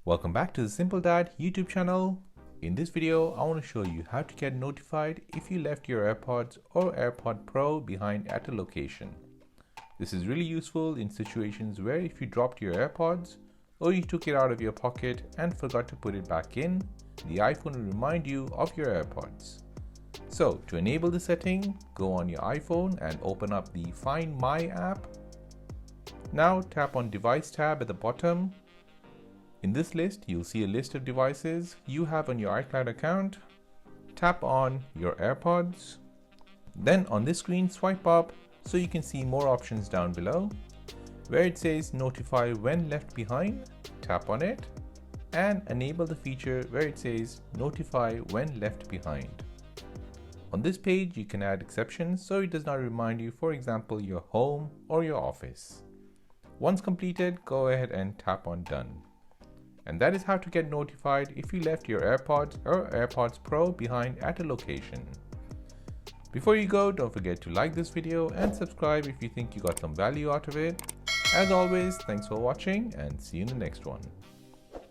Welcome back to the Simple Dad YouTube channel. In this video, I want to show you how to get notified if you left your AirPods or AirPod Pro behind at a location. This is really useful in situations where if you dropped your AirPods or you took it out of your pocket and forgot to put it back in, the iPhone will remind you of your AirPods. So to enable the setting, go on your iPhone and open up the Find My app. Now tap on Device tab at the bottom. In this list, you'll see a list of devices you have on your iCloud account. Tap on your AirPods. Then on this screen, swipe up so you can see more options down below. Where it says Notify When Left Behind, tap on it and enable the feature where it says Notify When Left Behind. On this page, you can add exceptions so it does not remind you, for example, your home or your office. Once completed, go ahead and tap on Done. And that is how to get notified if you left your AirPods or AirPods Pro behind at a location. Before you go, don't forget to like this video and subscribe if you think you got some value out of it. As always, thanks for watching and see you in the next one.